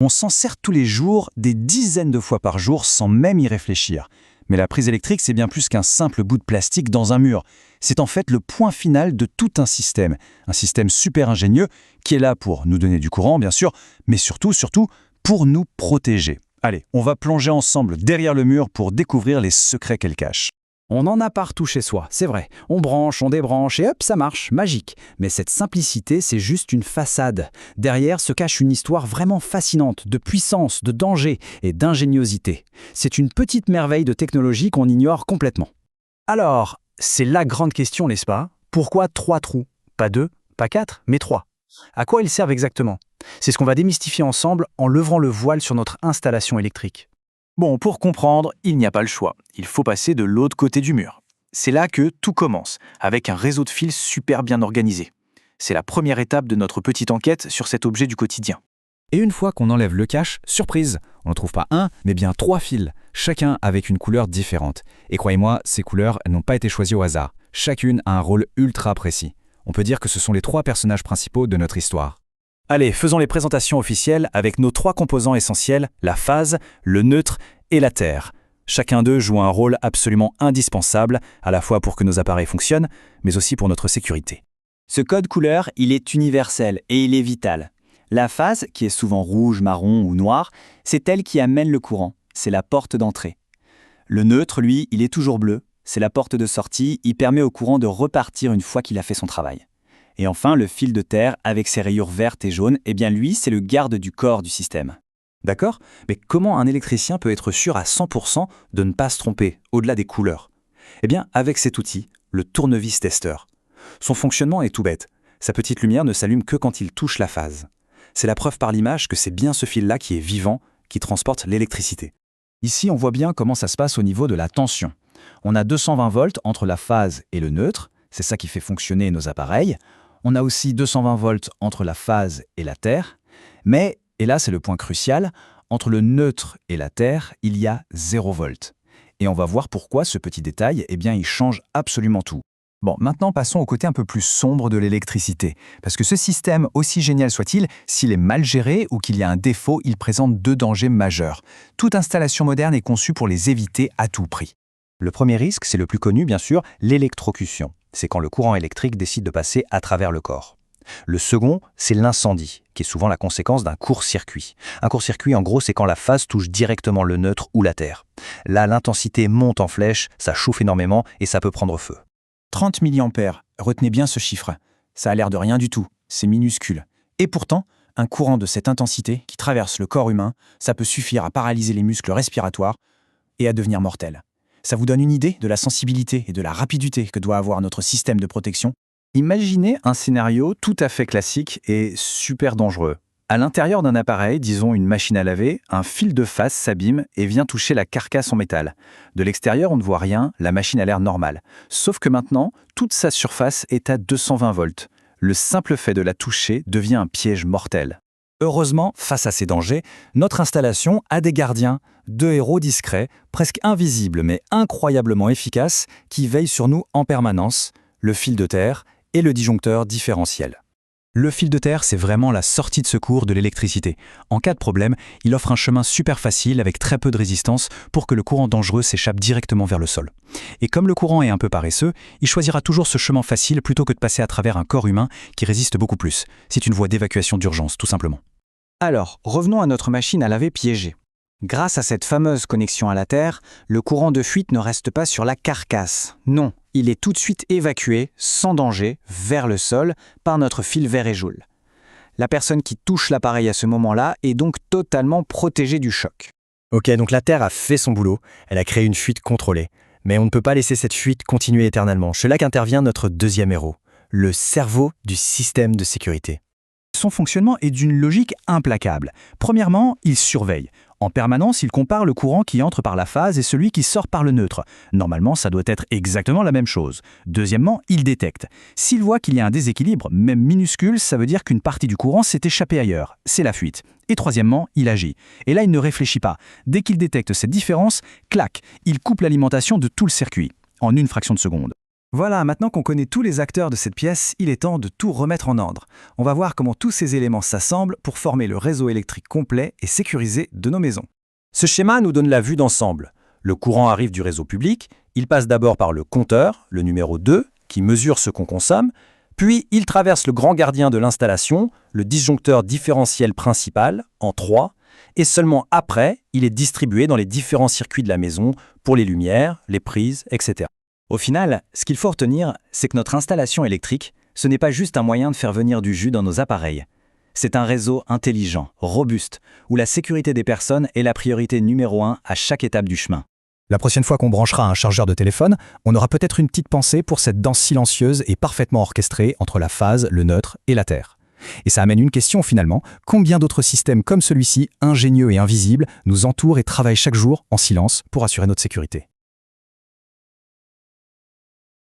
On s'en sert tous les jours, des dizaines de fois par jour, sans même y réfléchir. Mais la prise électrique, c'est bien plus qu'un simple bout de plastique dans un mur. C'est en fait le point final de tout un système super ingénieux qui est là pour nous donner du courant, bien sûr, mais surtout, pour nous protéger. Allez, on va plonger ensemble derrière le mur pour découvrir les secrets qu'elle cache. On en a partout chez soi, c'est vrai. On branche, on débranche et hop, ça marche, magique. Mais cette simplicité, c'est juste une façade. Derrière se cache une histoire vraiment fascinante, de puissance, de danger et d'ingéniosité. C'est une petite merveille de technologie qu'on ignore complètement. Alors, c'est la grande question, n'est-ce pas? Pourquoi 3 trous? Pas 2, pas 4, mais 3. À quoi ils servent exactement? C'est ce qu'on va démystifier ensemble en levant le voile sur notre installation électrique. Bon, pour comprendre, il n'y a pas le choix. Il faut passer de l'autre côté du mur. C'est là que tout commence, avec un réseau de fils super bien organisé. C'est la première étape de notre petite enquête sur cet objet du quotidien. Et une fois qu'on enlève le cache, surprise, on ne trouve pas un, mais bien 3 fils, chacun avec une couleur différente. Et croyez-moi, ces couleurs n'ont pas été choisies au hasard. Chacune a un rôle ultra précis. On peut dire que ce sont les 3 personnages principaux de notre histoire. Allez, faisons les présentations officielles avec nos 3 composants essentiels, la phase, le neutre et la terre. Chacun d'eux joue un rôle absolument indispensable, à la fois pour que nos appareils fonctionnent, mais aussi pour notre sécurité. Ce code couleur, il est universel et il est vital. La phase, qui est souvent rouge, marron ou noir, c'est elle qui amène le courant, c'est la porte d'entrée. Le neutre, lui, il est toujours bleu, c'est la porte de sortie, il permet au courant de repartir une fois qu'il a fait son travail. Et enfin, le fil de terre, avec ses rayures vertes et jaunes, eh bien lui, c'est le garde du corps du système. D'accord? Mais comment un électricien peut être sûr à 100% de ne pas se tromper, au-delà des couleurs? Eh bien, avec cet outil, le tournevis testeur. Son fonctionnement est tout bête. Sa petite lumière ne s'allume que quand il touche la phase. C'est la preuve par l'image que c'est bien ce fil-là qui est vivant, qui transporte l'électricité. Ici, on voit bien comment ça se passe au niveau de la tension. On a 220 volts entre la phase et le neutre, c'est ça qui fait fonctionner nos appareils. On a aussi 220 volts entre la phase et la terre, mais, et là c'est le point crucial, entre le neutre et la terre, il y a 0 volts. Et on va voir pourquoi ce petit détail, eh bien, il change absolument tout. Bon, maintenant passons au côté un peu plus sombre de l'électricité. Parce que ce système, aussi génial soit-il, s'il est mal géré ou qu'il y a un défaut, il présente 2 dangers majeurs. Toute installation moderne est conçue pour les éviter à tout prix. Le premier risque, c'est le plus connu bien sûr, l'électrocution. C'est quand le courant électrique décide de passer à travers le corps. Le second, c'est l'incendie, qui est souvent la conséquence d'un court-circuit. Un court-circuit, en gros, c'est quand la phase touche directement le neutre ou la terre. Là, l'intensité monte en flèche, ça chauffe énormément et ça peut prendre feu. 30 mA, retenez bien ce chiffre. Ça a l'air de rien du tout, c'est minuscule. Et pourtant, un courant de cette intensité qui traverse le corps humain, ça peut suffire à paralyser les muscles respiratoires et à devenir mortel. Ça vous donne une idée de la sensibilité et de la rapidité que doit avoir notre système de protection? Imaginez un scénario tout à fait classique et super dangereux. À l'intérieur d'un appareil, disons une machine à laver, un fil de phase s'abîme et vient toucher la carcasse en métal. De l'extérieur, on ne voit rien, la machine a l'air normale. Sauf que maintenant, toute sa surface est à 220 volts. Le simple fait de la toucher devient un piège mortel. Heureusement, face à ces dangers, notre installation a des gardiens, 2 héros discrets, presque invisibles mais incroyablement efficaces, qui veillent sur nous en permanence, le fil de terre et le disjoncteur différentiel. Le fil de terre, c'est vraiment la sortie de secours de l'électricité. En cas de problème, il offre un chemin super facile avec très peu de résistance pour que le courant dangereux s'échappe directement vers le sol. Et comme le courant est un peu paresseux, il choisira toujours ce chemin facile plutôt que de passer à travers un corps humain qui résiste beaucoup plus. C'est une voie d'évacuation d'urgence, tout simplement. Alors, revenons à notre machine à laver piégée. Grâce à cette fameuse connexion à la terre, le courant de fuite ne reste pas sur la carcasse. Non, il est tout de suite évacué, sans danger, vers le sol, par notre fil vert et jaune. La personne qui touche l'appareil à ce moment-là est donc totalement protégée du choc. Ok, donc la Terre a fait son boulot, elle a créé une fuite contrôlée. Mais on ne peut pas laisser cette fuite continuer éternellement. C'est là qu'intervient notre deuxième héros, le cerveau du système de sécurité. Son fonctionnement est d'une logique implacable. Premièrement, il surveille. En permanence, il compare le courant qui entre par la phase et celui qui sort par le neutre. Normalement, ça doit être exactement la même chose. Deuxièmement, il détecte. S'il voit qu'il y a un déséquilibre, même minuscule, ça veut dire qu'une partie du courant s'est échappée ailleurs. C'est la fuite. Et troisièmement, il agit. Et là, il ne réfléchit pas. Dès qu'il détecte cette différence, clac, il coupe l'alimentation de tout le circuit, en une fraction de seconde. Voilà, maintenant qu'on connaît tous les acteurs de cette pièce, il est temps de tout remettre en ordre. On va voir comment tous ces éléments s'assemblent pour former le réseau électrique complet et sécurisé de nos maisons. Ce schéma nous donne la vue d'ensemble. Le courant arrive du réseau public, il passe d'abord par le compteur, le numéro 2, qui mesure ce qu'on consomme, puis il traverse le grand gardien de l'installation, le disjoncteur différentiel principal, en 3, et seulement après, il est distribué dans les différents circuits de la maison pour les lumières, les prises, etc. Au final, ce qu'il faut retenir, c'est que notre installation électrique, ce n'est pas juste un moyen de faire venir du jus dans nos appareils. C'est un réseau intelligent, robuste, où la sécurité des personnes est la priorité numéro 1 à chaque étape du chemin. La prochaine fois qu'on branchera un chargeur de téléphone, on aura peut-être une petite pensée pour cette danse silencieuse et parfaitement orchestrée entre la phase, le neutre et la Terre. Et ça amène une question finalement, combien d'autres systèmes comme celui-ci, ingénieux et invisibles, nous entourent et travaillent chaque jour en silence pour assurer notre sécurité ?